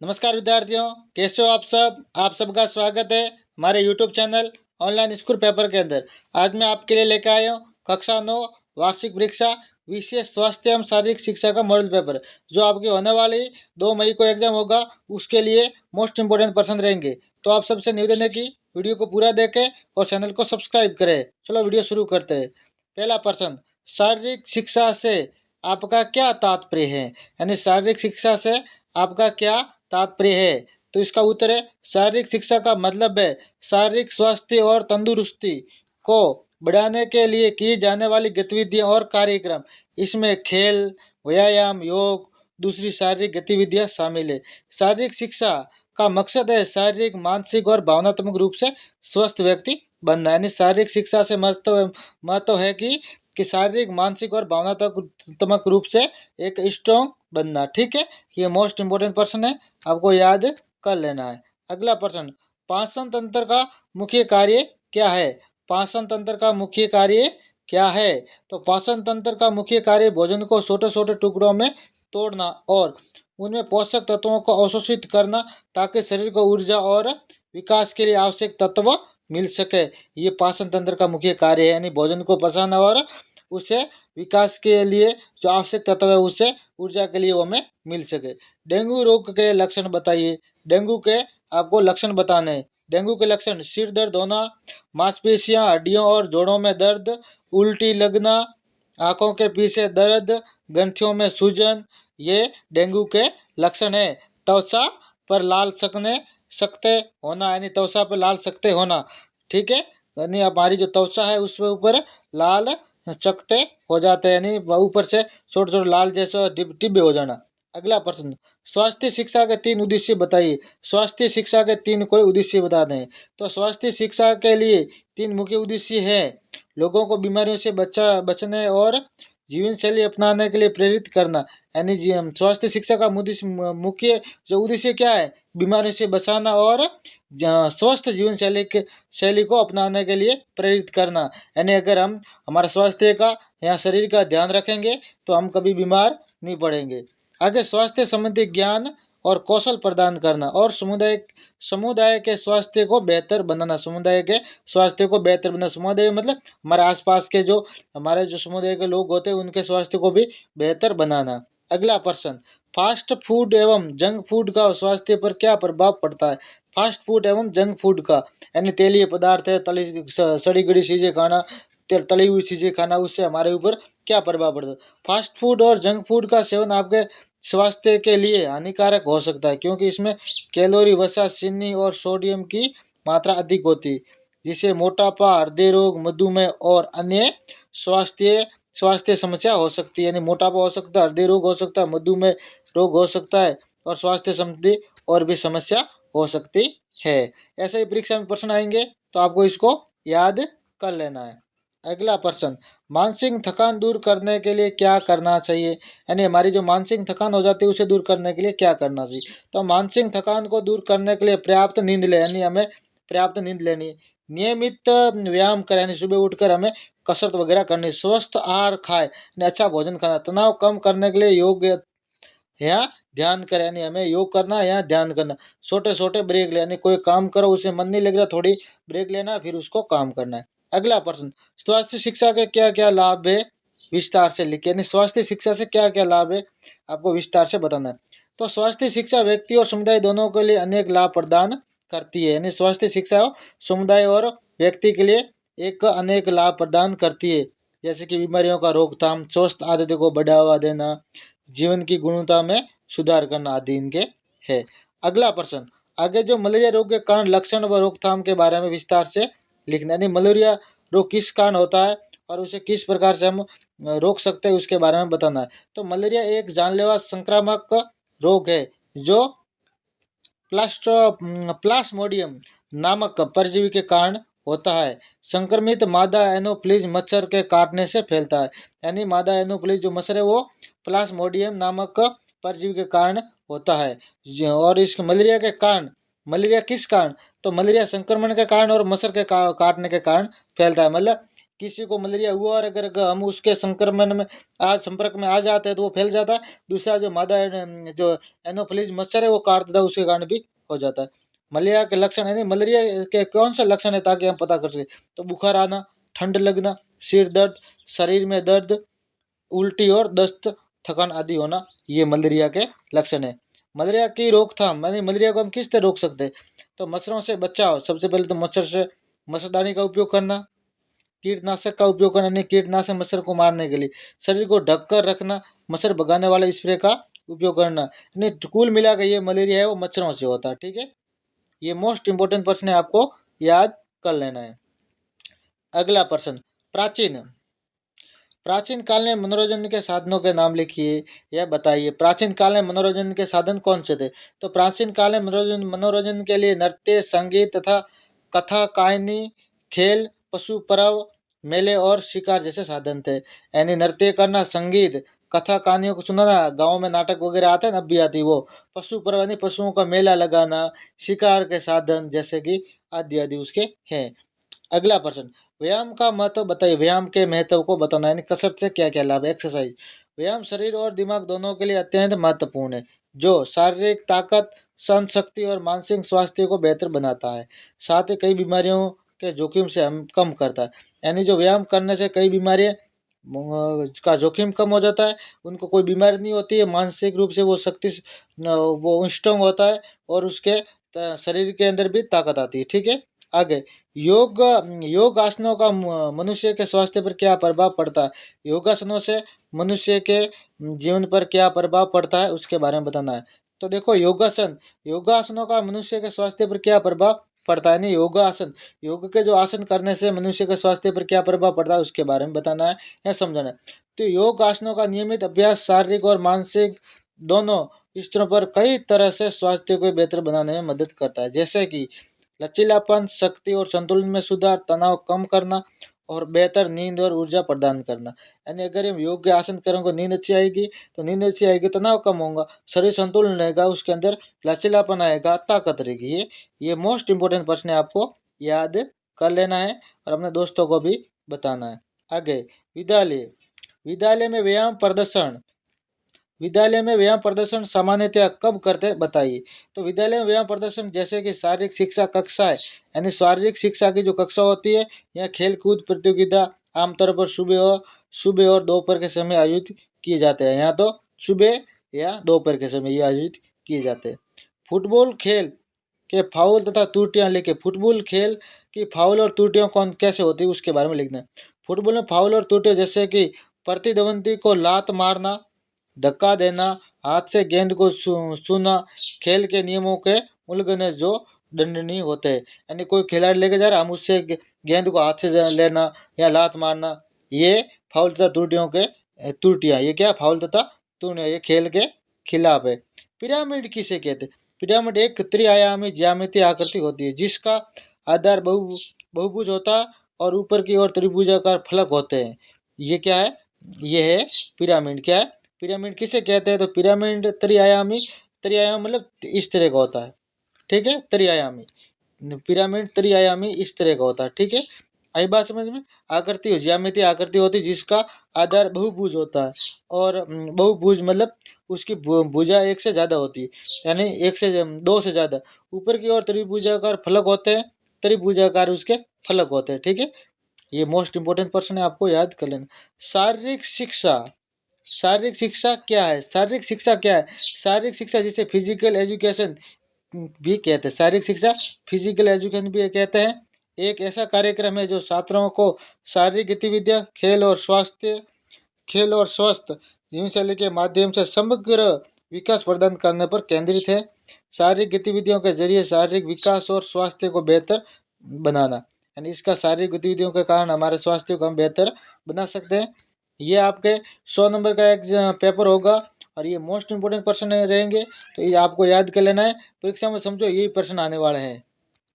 नमस्कार विद्यार्थियों, कैसे हो आप सब। आप सबका स्वागत है हमारे YouTube channel online school paper के अंदर। आज मैं आपके लिए लेकर आया हूँ कक्षा 9 वार्षिक परीक्षा विषय स्वास्थ्य एवं शारीरिक शिक्षा का मॉडल पेपर, जो आपकी होने वाली 2 मई को एग्जाम होगा। उसके लिए मोस्ट इंपोर्टेंट प्रश्न रहेंगे। तो आप सबसे निवेदन है कि वीडियो को पूरा देखें और चैनल को सब्सक्राइब करें। चलो वीडियो शुरू करते हैं। पहला प्रश्न, शारीरिक शिक्षा से आपका क्या तात्पर्य है, यानी शारीरिक शिक्षा से आपका क्या तात्पर्य है। तो इसका उत्तर है, शारीरिक शिक्षा का मतलब है शारीरिक स्वास्थ्य और तंदुरुस्ती को बढ़ाने के लिए की जाने वाली गतिविधियां और कार्यक्रम। इसमें खेल, व्यायाम, योग, दूसरी शारीरिक गतिविधियां शामिल है। शारीरिक शिक्षा का मकसद है शारीरिक, मानसिक और भावनात्मक रूप से स्वस्थ व्यक्ति बनना। यानी शारीरिक शिक्षा से महत्व है कि शारीरिक, मानसिक और भावनात्मक रूप से एक स्ट्रॉन्ग बनना। ठीक है, ये मोस्ट इंपोर्टेंट प्रश्न है, आपको याद कर लेना है। अगला प्रश्न, पाचन तंत्र का मुख्य कार्य क्या है। पाचन तंत्र का मुख्य कार्य क्या है। तो पाचन तंत्र का मुख्य कार्य भोजन को छोटे छोटे टुकड़ों में तोड़ना और उनमें पोषक तत्वों को अवशोषित करना, ताकि शरीर को ऊर्जा और विकास के लिए आवश्यक तत्व मिल सके। ये पाचन तंत्र का मुख्य कार्य है, यानी भोजन को पचाना और उसे विकास के लिए जो आवश्यक तत्व है उसे ऊर्जा के लिए वो हमें मिल सके। डेंगू रोग के लक्षण बताइए। डेंगू के आपको लक्षण बताने हैं। डेंगू के लक्षण, सिर दर्द होना, मांसपेशियां, हड्डियों और जोड़ों में दर्द, उल्टी लगना, आंखों के पीछे दर्द, ग्रंथियों में सूजन, ये डेंगू के लक्षण है। त्वचा पर लाल सकते होना, यानी त्वचा पर लाल सकते होना। ठीक है, यानी हमारी जो त्वचा है उसके ऊपर लाल चकते हो जाते हैं, यानी ऊपर से छोटे छोटे लाल जैसे टिब्बे हो जाना। अगला प्रश्न, स्वास्थ्य शिक्षा के 3 उद्देश्य बताइए। स्वास्थ्य शिक्षा के 3 कोई उद्देश्य बता दें। तो स्वास्थ्य शिक्षा के लिए 3 मुख्य उद्देश्य है। लोगों को बीमारियों से बचने और जीवन शैली अपनाने के लिए प्रेरित करना। यानी स्वास्थ्य शिक्षा का मुख्य जो उद्देश्य क्या है, बीमारियों से बचाना और स्वस्थ जीवन शैली को अपनाने के लिए प्रेरित करना। यानी अगर हम हमारे स्वास्थ्य का या शरीर का ध्यान रखेंगे तो हम कभी बीमार नहीं पड़ेंगे। आगे, स्वास्थ्य संबंधी ज्ञान और कौशल प्रदान करना और समुदाय के स्वास्थ्य को बेहतर बनाना। समुदाय के स्वास्थ्य को बेहतर बनाना, समुदाय मतलब हमारे आसपास के जो हमारे जो समुदाय के लोग होते हैं उनके स्वास्थ्य को भी बेहतर बनाना। अगला प्रश्न, फास्ट फूड एवं जंक फूड का स्वास्थ्य पर क्या प्रभाव पड़ता है। फास्ट फूड एवं जंक फूड का, यानी तेलीय पदार्थ है, सड़ी गड़ी चीजें खाना, तली हुई चीजें खाना, उससे हमारे ऊपर क्या प्रभाव पड़ता है। फास्ट फूड और जंक फूड का सेवन आपके स्वास्थ्य के लिए हानिकारक हो सकता है, क्योंकि इसमें कैलोरी, वसा, चीनी और सोडियम की मात्रा अधिक होती है, जिससे मोटापा, हृदय रोग, मधुमेह और अन्य स्वास्थ्य समस्या हो सकती है। यानी मोटापा हो सकता है, हृदय रोग हो सकता है, मधुमेह रोग हो सकता है और स्वास्थ्य संबंधी और भी समस्या हो सकती है। ऐसे ही परीक्षा में प्रश्न आएंगे तो आपको इसको याद कर लेना है। अगला प्रश्न, मानसिक थकान दूर करने के लिए क्या करना चाहिए। यानी हमारी जो मानसिक थकान हो जाती है उसे दूर करने के लिए क्या करना चाहिए। तो मानसिक थकान को दूर करने के लिए पर्याप्त नींद ले, यानी हमें पर्याप्त नींद लेनी, नियमित व्यायाम करें, यानी सुबह उठकर हमें कसरत वगैरह करनी, स्वस्थ आहार खाए, यानी अच्छा भोजन खाना, तनाव कम करने के लिए योग या ध्यान करें, यानी हमें योग करना या ध्यान करना, छोटे छोटे ब्रेक ले, यानी कोई काम करो उसे मन नहीं लग रहा, थोड़ी ब्रेक लेना फिर उसको काम करना है। अगला प्रश्न, स्वास्थ्य शिक्षा के क्या क्या लाभ है, विस्तार से लिखिए। यानी स्वास्थ्य शिक्षा से क्या क्या लाभ है आपको विस्तार से बताना है। तो स्वास्थ्य शिक्षा व्यक्ति और समुदाय दोनों के लिए अनेक लाभ प्रदान करती है। यानी स्वास्थ्य शिक्षा समुदाय और व्यक्ति के लिए एक अनेक लाभ प्रदान करती है, जैसे कि बीमारियों का रोकथाम, स्वस्थ आदतों को बढ़ावा देना, जीवन की गुणवत्ता में सुधार करना आदि इनके है। अगला प्रश्न, आगे जो मलेरिया रोग के कारण, लक्षण व रोकथाम के बारे में विस्तार से लिखना। यानी मलेरिया रोग किस कारण होता है और उसे किस प्रकार से हम रोक सकते हैं उसके बारे में बताना है। तो मलेरिया एक जानलेवा संक्रामक रोग है जो प्लास्मोडियम नामक परजीवी के कारण होता है। संक्रमित मादा एनोफ्लिज मच्छर के काटने से फैलता है। यानी मादा एनोफ्लिज जो मच्छर है वो प्लास्मोडियम नामक परजीवी के कारण होता है। और इस मलेरिया के कारण, मलेरिया किस कारण, तो मलेरिया संक्रमण के कारण और मच्छर के काटने के कारण फैलता है। मतलब किसी को मलेरिया हुआ और अगर हम उसके संक्रमण में आज संपर्क में आ जाते हैं तो वो फैल जाता है। दूसरा जो मादा जो एनोफिलीज मच्छर है वो काट देता है, उसके कारण भी हो जाता है। मलेरिया के लक्षण है, मलेरिया के कौन से लक्षण है ताकि हम पता कर सकें, तो बुखार आना, ठंड लगना, सिर दर्द, शरीर में दर्द, उल्टी और दस्त, थकान आदि होना, ये मलेरिया के लक्षण है। मलेरिया की रोकथाम यानी मलेरिया को हम किस तरह रोक सकते हैं, तो मच्छरों से बचाव। सबसे पहले तो मच्छर से मच्छरदानी का उपयोग करना, कीटनाशक का उपयोग करना, यानी कीटनाशक मच्छर को मारने के लिए, शरीर को ढककर रखना, मच्छर भगाने वाले स्प्रे का उपयोग करना, यानी कुल मिला के ये मलेरिया है वो मच्छरों से होता है। ठीक है, ये मोस्ट इंपोर्टेंट प्रश्न है, आपको याद कर लेना है। अगला प्रश्न, प्राचीन प्राचीन काल में मनोरंजन के साधनों के नाम लिखिए। यह बताइए प्राचीन काल में मनोरंजन के साधन कौन से थे। तो प्राचीन काल में मनोरंजन के लिए नृत्य, संगीत तथा कथा, कहानी, खेल, पशु पर्व, मेले और शिकार जैसे साधन थे। यानी नृत्य करना, संगीत, कथा कहानियों को सुनाना, गाँव में नाटक वगैरह आते हैं ना, अब भी आती वो, पशु पर्व यानी पशुओं का मेला लगाना, शिकार के साधन जैसे कि आदि आदि उसके हैं। अगला प्रश्न, व्यायाम का महत्व बताइए। व्यायाम के महत्व को बताना, यानी कसरत से क्या क्या लाभ है, एक्सरसाइज। व्यायाम शरीर और दिमाग दोनों के लिए अत्यंत महत्वपूर्ण है, जो शारीरिक ताकत, सहन शक्ति और मानसिक स्वास्थ्य को बेहतर बनाता है। साथ ही कई बीमारियों के जोखिम से हम कम करता है। यानी जो व्यायाम करने से कई बीमारियां का जोखिम कम हो जाता है, उनको कोई बीमारी नहीं होती है, मानसिक रूप से वो शक्ति वो स्ट्रांग होता है और उसके शरीर के अंदर भी ताकत आती है। ठीक है, आगे, योग योग आसनों का मनुष्य के स्वास्थ्य पर क्या प्रभाव पड़ता है। योगासनों से मनुष्य के जीवन पर क्या प्रभाव पड़ता है उसके बारे में बताना है। तो देखो, योगासनों का मनुष्य के स्वास्थ्य पर क्या प्रभाव पड़ता है। नहीं, योगासन, योग के जो आसन करने से मनुष्य के स्वास्थ्य पर क्या प्रभाव पड़ता है उसके बारे में बताना है या समझाना है। तो योग आसनों का नियमित अभ्यास शारीरिक और मानसिक दोनों स्तरों पर कई तरह से स्वास्थ्य को बेहतर बनाने में मदद करता है, जैसे कि लचीलापन, शक्ति और संतुलन में सुधार, तनाव कम करना और बेहतर नींद और ऊर्जा प्रदान करना। यानी अगर हम योग के आसन करेंगे, नींद अच्छी आएगी, तो नींद अच्छी आएगी, तनाव कम होगा, शरीर संतुलन रहेगा, उसके अंदर लचीलापन आएगा, ताकत रहेगी। ये मोस्ट इंपोर्टेंट प्रश्न है, आपको याद कर लेना है और अपने दोस्तों को भी बताना है। आगे, विद्यालय विद्यालय में व्यायाम प्रदर्शन विद्यालय में व्यायाम प्रदर्शन सामान्यतः कब करते बताइए। तो विद्यालय में व्यायाम प्रदर्शन जैसे कि शारीरिक शिक्षा कक्षाएं, यानी शारीरिक शिक्षा की जो कक्षा होती है, या खेल कूद प्रतियोगिता आमतौर पर सुबह और दोपहर के समय आयोजित किए जाते हैं। यहाँ तो सुबह या दोपहर के समय ये आयोजित किए जाते हैं। फुटबॉल खेल के फाउल तथा त्रुटियां लिखे। फुटबॉल खेल की फाउल और त्रुटियां कौन कैसे होती है उसके बारे में लिखना है। फुटबॉल में फाउल और त्रुटियां जैसे कि प्रतिद्वंदी को लात मारना, धक्का देना, हाथ से गेंद को छूना, खेल के नियमों के उल्लंघन है जो दंडनीय होते हैं। यानी कोई खिलाड़ी लेके जा रहा है, हम उससे गेंद को हाथ से लेना या लात मारना, ये फाउल तथा त्रुटियां, ये क्या फाउल तथा त्रुटियां, ये खेल के खिलाफ है। पिरामिड किसे कहते हैं। पिरामिड एक त्रिआयामी ज्यामितीय आकृति होती है जिसका आधार बहुभुज होता है और ऊपर की ओर त्रिभुजाकार फलक होते हैं। ये क्या है, ये है पिरामिड। क्या है, पिरामिड किसे कहते हैं। तो पिरामिड त्रिआयाम मतलब इस तरह का होता है। ठीक है, त्रिआयामी पिरामिड त्रिआयामी इस तरह का होता है। ठीक है, आई बात समझ में। आकृति ज्यामितीय आकृति होती है जिसका आधार बहुभुज होता है और बहुभुज मतलब उसकी भुजा एक से ज्यादा होती है, यानी एक से दो से ज्यादा। ऊपर की ओर त्रिभुजाकार फलक होते हैं, त्रिभुजाकार उसके फलक होते हैं। ठीक है, ये मोस्ट इंपोर्टेंट प्रश्न है, आपको याद कर लेना। शारीरिक शिक्षा शारीरिक शिक्षा क्या है। शारीरिक शिक्षा क्या है। शारीरिक शिक्षा जिसे फिजिकल एजुकेशन भी कहते हैं। शारीरिक शिक्षा फिजिकल एजुकेशन भी कहते हैं। एक ऐसा कार्यक्रम है जो छात्रों को शारीरिक गतिविधियां, खेल और स्वस्थ जीवनशैली के माध्यम से समग्र विकास प्रदान करने पर केंद्रित है। शारीरिक गतिविधियों के जरिए शारीरिक विकास और स्वास्थ्य को बेहतर बनाना, यानी इसका शारीरिक गतिविधियों के कारण हमारे स्वास्थ्य को हम बेहतर बना सकते हैं। ये आपके 100 नंबर का एक पेपर होगा और ये मोस्ट इंपोर्टेंट प्रश्न रहेंगे, तो ये आपको याद कर लेना है। परीक्षा में समझो यही प्रश्न आने वाले हैं।